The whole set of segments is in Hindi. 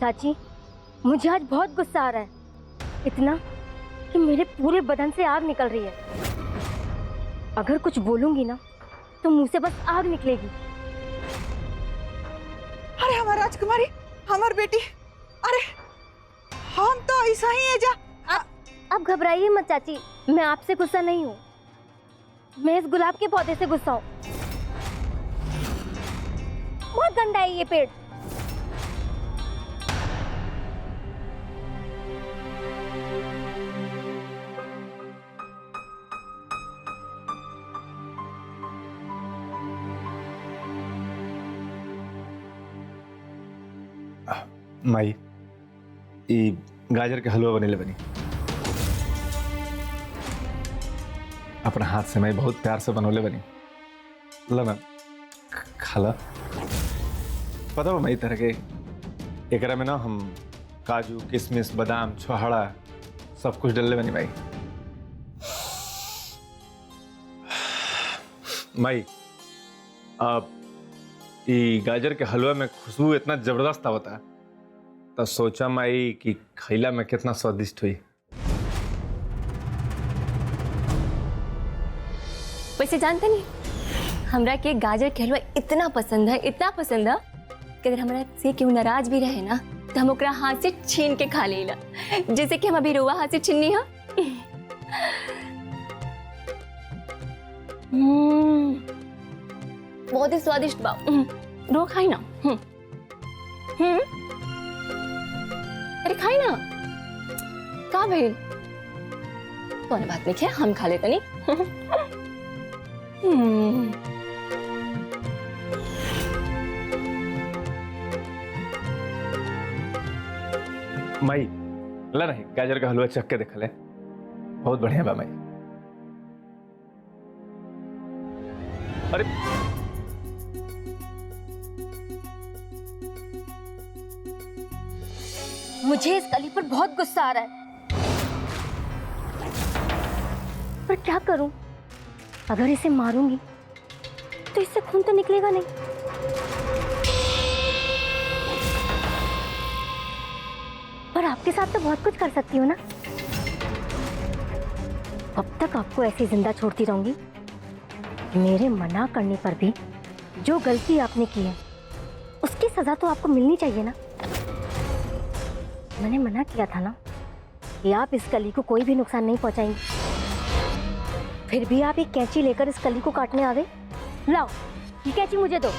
चाची, मुझे आज बहुत गुस्सा आ रहा है, इतना कि मेरे पूरे बदन से आग निकल रही है। अगर कुछ बोलूंगी ना तो मुंह से बस आग निकलेगी। अरे हमारी राजकुमारी, हमारी बेटी, अरे हम तो ऐसा ही है जा। आप घबराइए मत चाची, मैं आपसे गुस्सा नहीं हूँ, मैं इस गुलाब के पौधे से गुस्सा हूँ। बहुत गंदा है ये पेड़। माई ई गाजर के हलवा बनेले बनी अपना हाथ से मैं बहुत प्यार से बनोले बनी। ला खाला पता मैं तरह के एकरा में ना हम काजू किशमिश बादाम छोहाड़ा सब कुछ डलले बनी भाई। माई अब ई गाजर के हलवा में खुशबू इतना जबरदस्त आवता तो सोचा माई कि खैला में कितना स्वादिष्ट हुई। वैसे जानते नहीं, हमरा के गाजर के हलवा इतना पसंद है कि अगर हमरा से क्यों नाराज भी रहे ना तो हम ओकरा हाथ से छीन के खा लेला, जैसे कि हम अभी रुआ हाथ से छीननी है। बहुत ही स्वादिष्ट बा। रो खाई ना। अरे खाई ना। का भाई कौन बात नहीं है, हम खा लेते नहीं। माई ला नहीं गाजर का हलवा चख के देख ले, बहुत बढ़िया बा माई। अरे मुझे इस कली पर बहुत गुस्सा आ रहा है, पर क्या करूं? अगर इसे मारूंगी तो इससे खून तो निकलेगा नहीं। पर आपके साथ तो बहुत कुछ कर सकती हूँ ना। अब तक आपको ऐसे जिंदा छोड़ती रहूंगी। मेरे मना करने पर भी जो गलती आपने की है उसकी सजा तो आपको मिलनी चाहिए ना। मैंने मना किया था ना कि आप इस कली को कोई भी नुकसान नहीं पहुंचाएंगे, फिर भी आप एक कैंची लेकर इस कली को काटने आ गए। लाओ ये कैंची मुझे दो।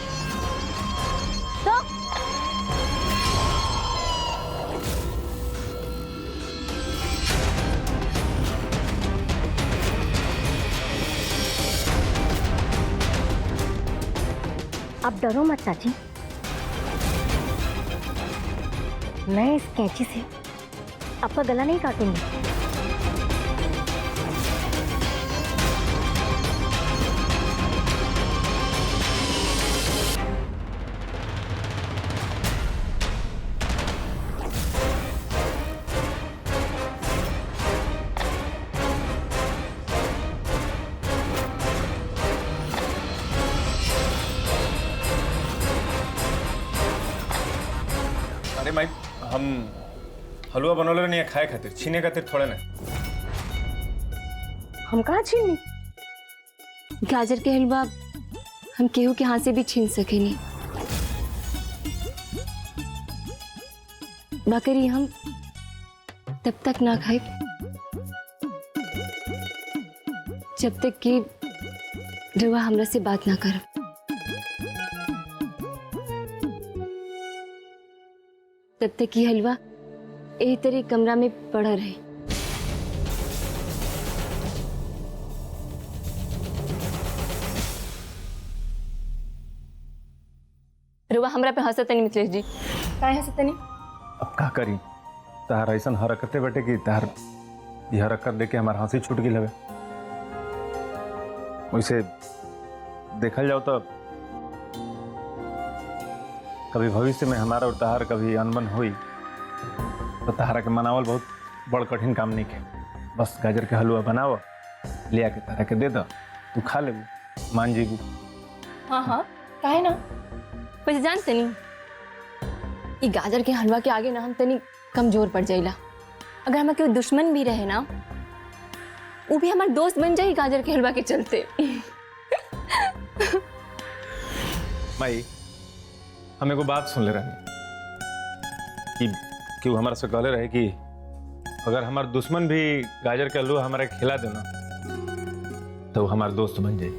आप डरो मत चाची, मैं इस कैंची से आपका गला नहीं काटूंगी। अरे माई हम हलवा बनोले नहीं है खाए खातिर, छीने खातिर थोड़े ना। हम कहाँ छीनी? गाजर के हलवा हम केहू के हाथ से भी छीन सके नहीं। बकरी हम तब तक ना खाए जब तक कि रुआ हमरा से बात ना कर। तब तक ये हलवा यही तरह कमरा में पड़ा रहे। रुआ हमरा पे हंसत नहीं मिथिलेश जी, काहे हंसत नहीं? अब का करी, तहार ऐसा हरकते बेटे कि तहार ये हरकत देख के हमार हंसी छूट गई लगे। वैसे देखल जाओ तो कभी भविष्य में हमारा और तहार कभी अनबन हुई तो तहारा के मनावल बहुत बड़ कठिन काम नहीं है। बस गाजर के हलवा बनाओ, ले आके तहारा के दे दो, तू खा ले, मान जीबू। हाँ हाँ काहे ना। वैसे जानते नहीं ये गाजर के हलवा के आगे ना हम तनी कमजोर पड़ जाइला। अगर हमारे कोई दुश्मन भी रहे ना, वो भी हमारे दोस्त बन जाए गाजर के हलवा के चलते। माई, हम एगो बात सुन ले रहे कि वो हमारा से कहले रहे कि अगर हमार दुश्मन भी गाजर के हलवा हमारे खिला देना तो वो हमारे दोस्त बन जाए।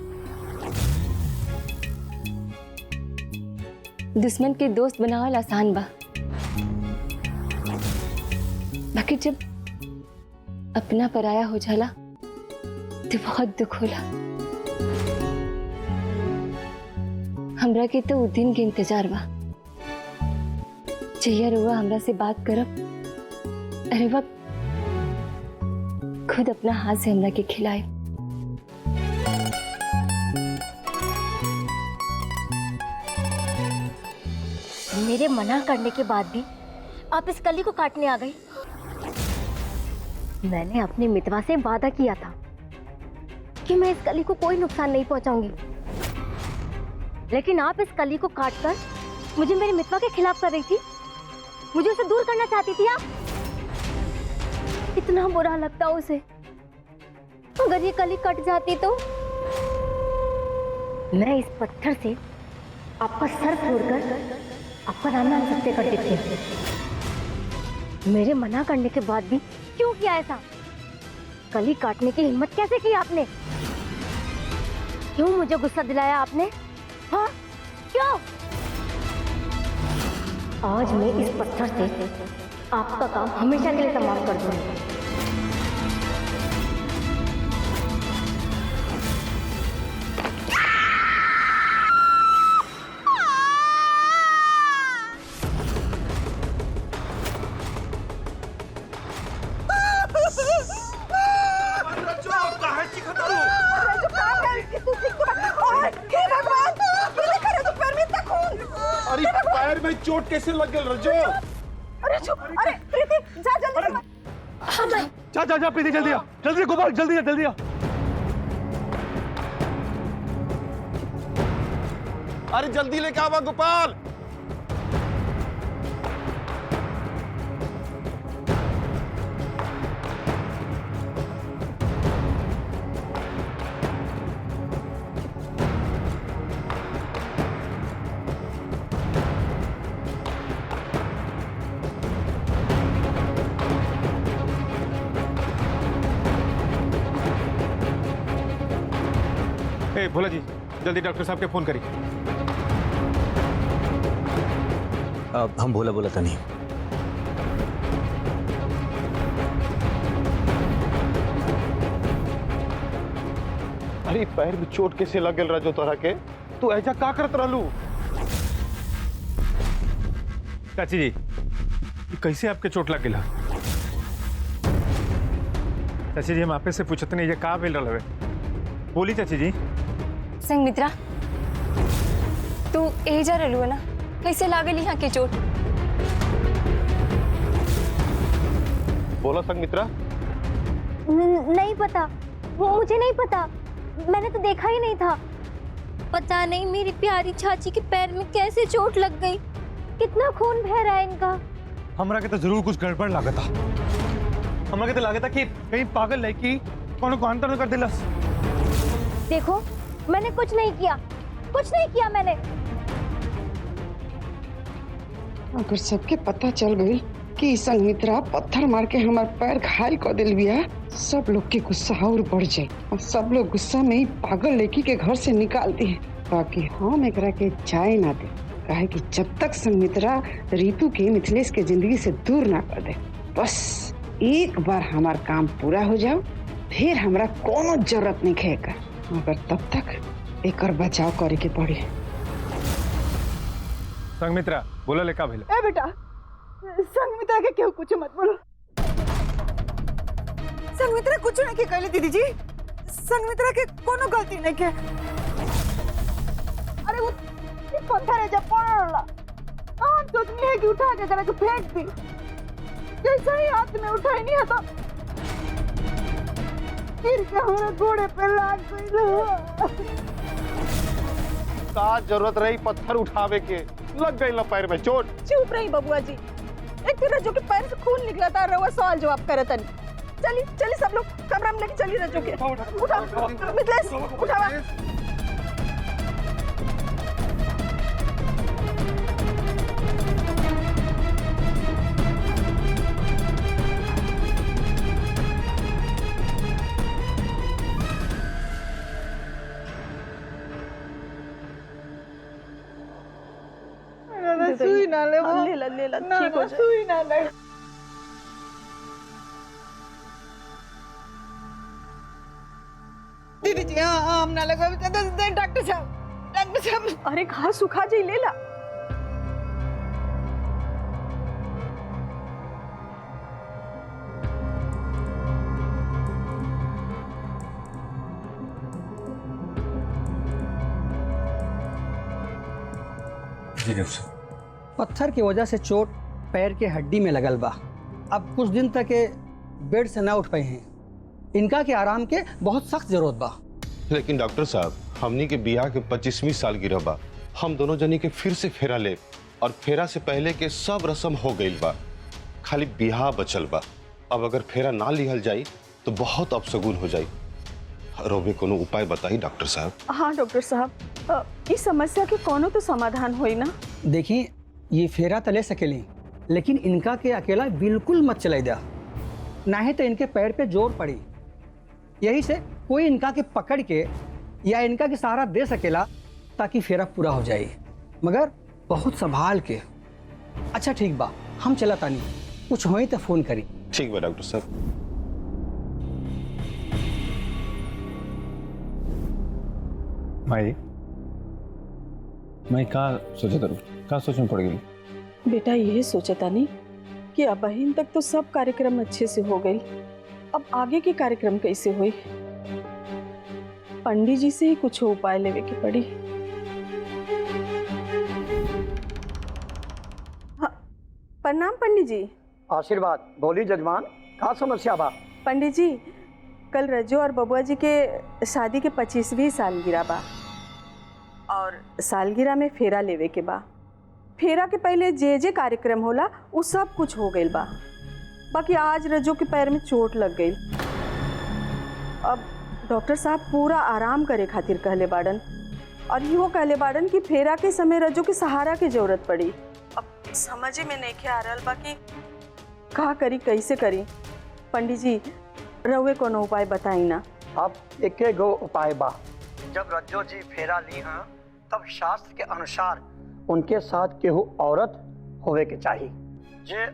दुश्मन के दोस्त बनावल आसान बा, बाकी जब अपना पराया हो जाला तो बहुत दुख होला। हमरा के तो उ दिन के इंतजार बा जहिया रुआ हमरा से बात करब, अरे वह खुद अपना हाथ से हमरा के खिलाए। मेरे मना करने के बाद भी आप इस कली को काटने आ गई। मैंने अपने मितवा से वादा किया था कि मैं इस कली को कोई नुकसान नहीं पहुंचाऊंगी, लेकिन आप इस कली को काटकर मुझे मेरे मितवा के खिलाफ कर रही थी, मुझे उसे दूर करना चाहती थी आप। इतना बुरा लगता उसे, अगर ये कली कट जाती तो मैं इस पत्थर से आपका सर फोड़कर आपका नाम नाम सत्य कर देती हूँ। मेरे मना करने के बाद भी क्यों किया ऐसा? कली काटने की हिम्मत कैसे की आपने? क्यों मुझे गुस्सा दिलाया आपने? हाँ, क्यों? आज मैं इस पत्थर से आपका काम हमेशा के लिए तमाम कर दूंगी। पैर में चोट कैसे लग गई रजो? अरे चुप, अरे प्रीति जा जल्दी। जा प्रीति जल्दी आ, जल्दी गोपाल जल्दी आ। अरे जल्दी लेके आवा गोपाल। ए भोला जी, जल्दी डॉक्टर साहब के फोन करिए। हम बोला था नहीं। अरे पैर में चोट कैसे लग गई रजो तोरा के? तू ऐसा का करत रहलू? चाची जी, ये कैसे आपके चोट लग गई? चाची जी, हम आपे से पूछते नहीं ये का भेल रहा है? बोली चाची जी। संगमित्रा, तू एजा रहलू ना, कैसे लागल यहाँ के चोट? बोला संगमित्रा। नहीं पता, वो मुझे नहीं पता, मैंने तो देखा ही नहीं था। पता नहीं मेरी प्यारी चाची के पैर में कैसे चोट लग गई, कितना खून बह रहा है इनका। हमरा के तो जरूर कुछ गड़बड़ लागता। हमरा के तो लागता कि कहीं पागल लड़की कोनो को अंतर कर दिलस। देखो, मैंने कुछ नहीं किया मैंने। अगर सबके पता चल गई कि संगमित्रा पत्थर मार के हमार पैर घायल कर दिल बिया, सब लोग के गुस्सा और बढ़ जाए और सब लोग गुस्सा में ही पागल लड़की के घर से निकाल दी। बाकी हम एकरा के जाए ना दे, काहे कि जब तक संगमित्रा रीतू के मिथिलेश के जिंदगी से दूर ना कर दे, बस एक बार हमार काम पूरा हो जाओ, फिर हमरा कोनो जरूरत नहीं खेगा। मगर तब तक एक बचाव करे के पड़ी। संगमित्रा, बोला लेका भेल? ए बेटा, संगमित्रा के क्यों कुछ मत बोलो। संगमित्रा कुछ नहीं के कहले दीदी जी, संगमित्रा के कोनो गलती नहीं के। अरे वो पत्थर है जब पड़ला, हम सोचनी है कि उठा के करा के फेंक दी, जैसा ही हाथ में उठाई नहीं है तो फिर के हमारे घोड़े पे लाग गई। का जरूरत रही पत्थर उठावे के, लग गई ना पैर में चोट। चुप रही बबुआ जी, एक तो रज्जू के पैर से खून निकला था, रवा सवाल जवाब करे तनी। चली चली सब लोग कमरा में लेके चली रज्जू के। उठा मिथिलेश, उठावा। सुई ना ले वो, ले ला ठीक हो जाए। सुई ना ले। दीदी जी हाँ हम ना लगा डॉक्टर साहब अरे घास सुखा जी ले ला। पत्थर की वजह से चोट पैर के हड्डी में लगल बा। अब कुछ दिन तक ये बेड से ना उठ पाए हैं। इनका के आराम के बहुत सख्त जरूरत बा। लेकिन डॉक्टर साहब हमनी के बियाह के 25वीं साल गिरह बा, हम दोनों जनी के फिर से फेरा ले और फेरा से पहले के सब रस्म हो गई बा, खाली बियाह बचल बा। अब अगर फेरा ना लिहल जाई तो बहुत अपशगुन हो जाई। रोबे कोनो उपाय बताई डॉक्टर साहब। हाँ डॉक्टर साहब, इस समस्या के कोनो तो समाधान होई ना। देखिए ये फेरा तो ले सकेली, लेकिन इनका के अकेला बिल्कुल मत चलाई दा, नहीं तो इनके पैर पे जोर पड़ी। यही से कोई इनका के पकड़ के या इनका के सहारा दे सकेला ताकि फेरा पूरा हो जाए, मगर बहुत संभाल के। अच्छा ठीक बा, हम चला तानी, कुछ होई तो फोन करी। ठीक बा डॉक्टर साहब। माई मैं का सोचा था, का सोच में पड़ गई? बेटा ये सोचा नहीं कि अब बहन तक तो सब कार्यक्रम अच्छे से हो गई, अब आगे के कार्यक्रम कैसे हुई? पंडित जी से ही कुछ उपाय लेवे की पड़ी। हाँ, प्रणाम पंडित जी। आशीर्वाद। बोली जजमान, का समस्या बा? पंडित जी कल रज्जू और बबुआ जी के शादी के 25वीं सालगिरह बा और सालगिरह में फेरा लेवे के बा। फेरा के पहले जे कार्यक्रम होला वो सब कुछ हो गई बा, बाकी आज रज्जू के पैर में चोट लग गई। अब डॉक्टर साहब पूरा आराम करे खातिर कहले बाड़न और इहो कहले बाड़न कि फेरा के समय रज्जू के सहारा की जरूरत पड़ी। अब समझे में नहीं आ रहा बाकी का करी कैसे करी। पंडित जी रउए कोनो उपाय बताई ना। अब एके गो उपाय बा। जब रज्जो जी फेरा ली हैं तब शास्त्र के अनुसार उनके साथ केहू औरत होवे के चाहिए। जे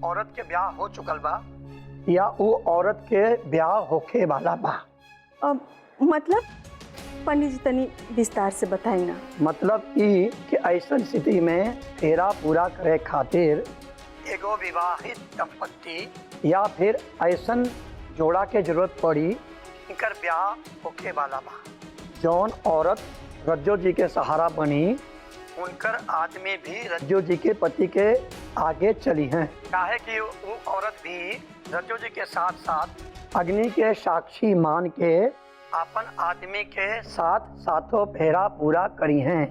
औरत के ब्याह हो चुकल बा या वो औरत के ब्याह होखे वाला बा। अब मतलब पंडित जी तनी विस्तार से बताई ना। मतलब ई कि ऐसन स्थिति में फेरा पूरा करे खातिर एगो विवाहित दंपत्ति या फिर ऐसन जोड़ा के जरूरत पड़ी इनकर ब्याह होखे वाला बा। जौन औरत रज्जो जी के सहारा बनी उनकर आदमी भी रज्जो जी के पति के आगे चली हैं, काहे कि वो औरत भी रज्जो जी के साथ साथ अग्नि के साक्षी मान के अपन आदमी के साथ साथों फेरा पूरा करी हैं।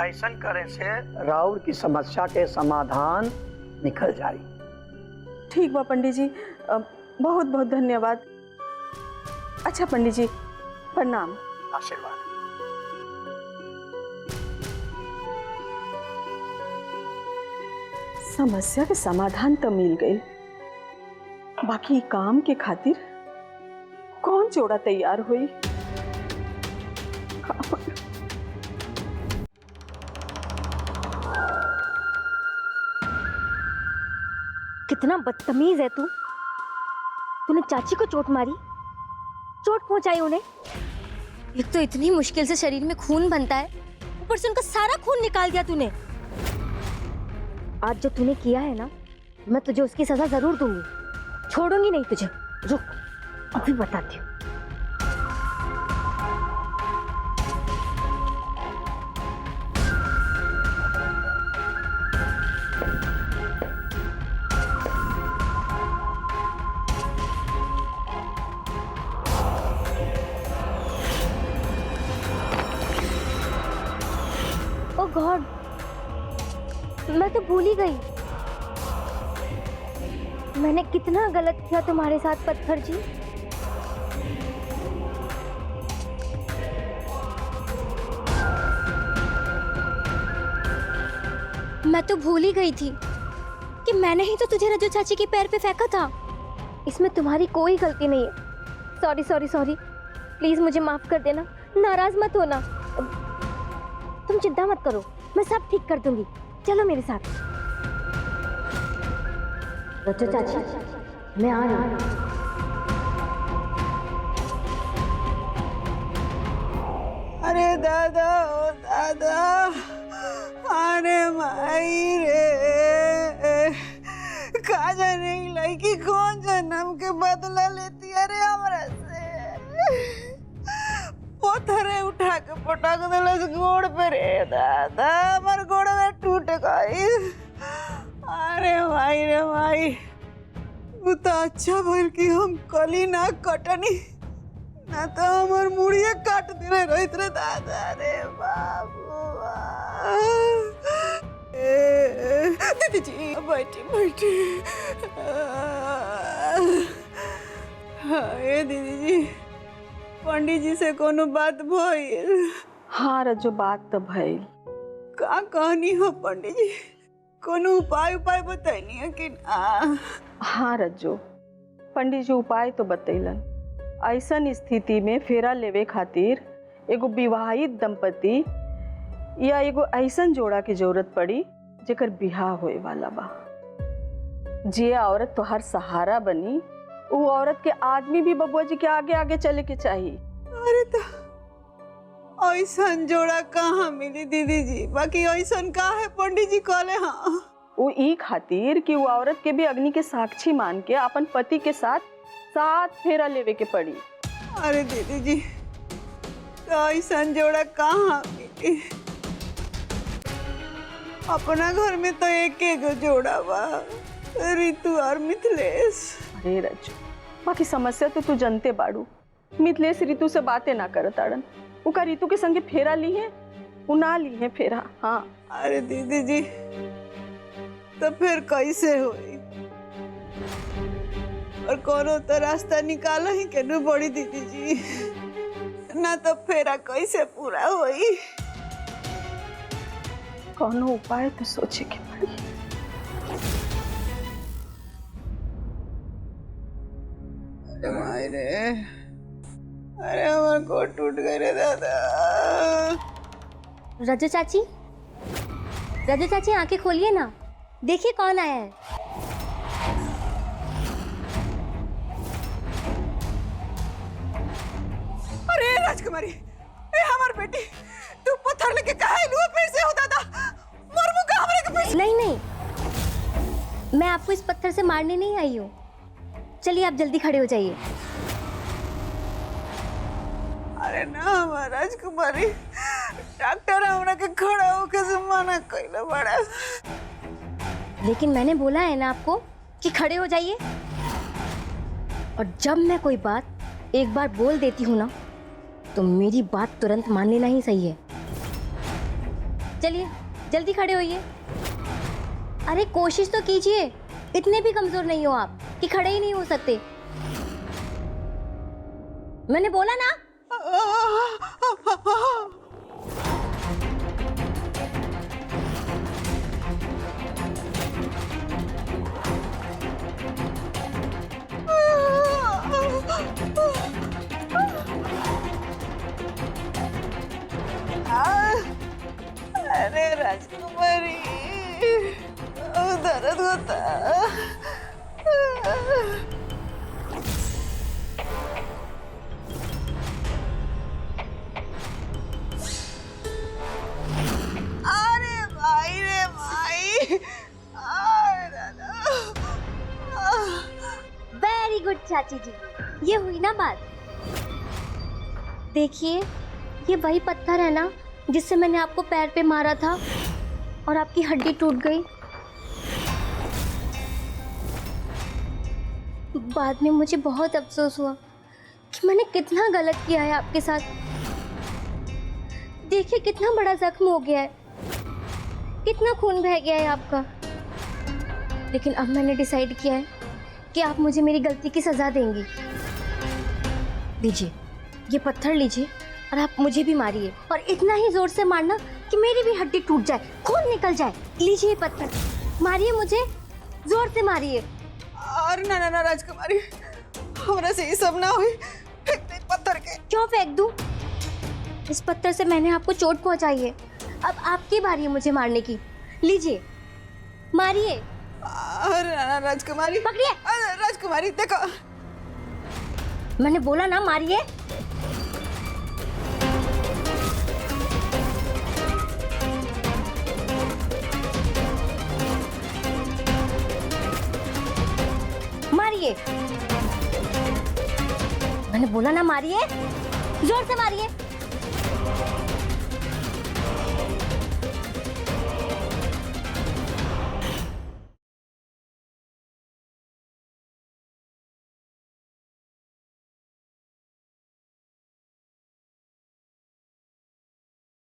ऐसन करे से राउर की समस्या के समाधान निकल जाए। ठीक बा पंडित जी, बहुत बहुत धन्यवाद। अच्छा पंडित जी प्रणाम। आशीर्वाद। समस्या के समाधान तो मिल गई, बाकी काम के खातिर कौन जोड़ा तैयार हुई? कितना बदतमीज है तू। तूने चाची को चोट मारी, चोट पहुंचाई उन्हें। एक तो इतनी मुश्किल से शरीर में खून बनता है, ऊपर से उनका सारा खून निकाल दिया तूने। आज जो तूने किया है ना, मैं तुझे उसकी सजा जरूर दूंगी, छोड़ूंगी नहीं तुझे। रुक अभी बताती हूँ। मैं तो भूल ही गई। मैंने कितना गलत किया तुम्हारे साथ पत्थर जी। मैं तो भूल ही गई थी कि मैंने ही तो तुझे रजो चाची के पैर पे फेंका था। इसमें तुम्हारी कोई गलती नहीं है। सॉरी सॉरी सॉरी, प्लीज मुझे माफ कर देना, नाराज मत होना। तुम चिंता मत करो, मैं सब ठीक कर दूंगी। चलो मेरे साथ। रजो चाची मैं आ रही हूँ। अरे दादा ओ दादा, अरे माई रे, का जाने लड़की कौन जन्म के बदला लेती है रे हमरा से। पत्थरे उठा के पटक दिलस गोड़ पे रे दादा, हमार गोड़ में टूट गई। अरे भाई रे भाई, वो तो अच्छा भइल कि हम कली ना कटनी, ना तो हमार मुड़िया काट दिले रहित रे दादा रे बाबू। दीदी जी बैठी बैठी। ए दीदी जी, पंडित जी से कोनो बात भइल? हाँ रजो, बात तो भइल। का कहनी हो पंडित जी? कोनो उपाय बताइनी है कि ना? हाँ रजो, पंडित जी उपाय तो बतैलन। ऐसन स्थिति में फेरा लेवे खातिर एगो विवाहित दंपति या एगो ऐसन जोड़ा की जरूरत पड़ी जेकर बिहार होए वाला बा। जे औरत तो हर सहारा बनी, वो औरत के आदमी भी बबुआ जी के आगे आगे चले के चाहिए। अरे तो ऐसन जोड़ा कहाँ मिली दीदी जी? बाकी ऐसन का है पंडित जी कहले? हाँ वो ई खातिर कि वो औरत के भी अग्नि के साक्षी मान के अपन पति के साथ फेरा लेवे के पड़ी। अरे दीदी जी, तो ऐसन जोड़ा कहाँ मिली? अपना घर में तो एक एक जोड़ा बा, रितु और मिथिलेश। अरे रजू, बाकी समस्या तो तू जनते बाड़ू। मिथिलेश रितु से बातें ना करत आड़न। वो का रितु के संगे फेरा ली है, वो ना ली है फेरा। हाँ अरे दीदी जी, तो फिर कैसे होई? और कोनो तो रास्ता निकाला ही के न बड़ी दीदी जी, ना तो फेरा कैसे पूरा होई? कोनो उपाय तो सोचे के पड़ी। अरे माय रे, अरे हमारा कोट टूट गए रे दादा। रजो चाची, रजो चाची आंखें खोलिए ना, देखिए कौन आया है। अरे राजकुमारी, ए हमार बेटी, तू पत्थर लेके काहे लुआ फिर से हो दादा? मरबू का हमरे के फिर? नहीं नहीं, मैं आपको इस पत्थर से मारने नहीं आई हूँ। चलिए आप जल्दी खड़े हो जाइए। अरे ना राजकुमारी, डॉक्टर हमरा के खड़ा होके से मना कइले बड़ा। लेकिन मैंने बोला है ना आपको कि खड़े हो जाइए। और जब मैं कोई बात एक बार बोल देती हूँ ना, तो मेरी बात तुरंत मान लेना ही सही है। चलिए जल्दी खड़े होइए। अरे कोशिश तो कीजिए, इतने भी कमजोर नहीं हो आप कि खड़े ही नहीं हो सकते। मैंने बोला ना। अरे राजकुमारी, दर्द होता। अरे भाई रे भाई, वेरी गुड चाची जी, ये हुई ना बात। देखिए, ये वही पत्थर है ना जिससे मैंने आपको पैर पे मारा था और आपकी हड्डी टूट गई। बाद में मुझे बहुत अफसोस हुआ कि मैंने कितना गलत किया है आपके साथ। देखिए कितना बड़ा जख्म हो गया है। कितना खून बह गया है आपका। लेकिन अब मैंने डिसाइड किया है कि आप मुझे मेरी गलती की सजा देंगी। लीजिए, ये पत्थर लीजिए और आप मुझे भी मारिए, और इतना ही जोर से मारना कि मेरी भी हड्डी टूट जाए, खून निकल जाए। लीजिए पत्थर, मारिए मुझे, जोर से मारिए। और ना ना ना राजकुमारी, हमरा से ये सब ना हुई। फेंक दे पत्थर के। क्यों फेंक दूं? इस पत्थर से मैंने आपको चोट पहुंचाई है, अब आपकी बारी है मुझे मारने की। लीजिए, मारिए। अरे ना ना राजकुमारी, पकड़िए। अरे राजकुमारी देखो, मैंने बोला ना मारिए। मारिए, मैंने बोला ना मारिए, जोर से मारिए।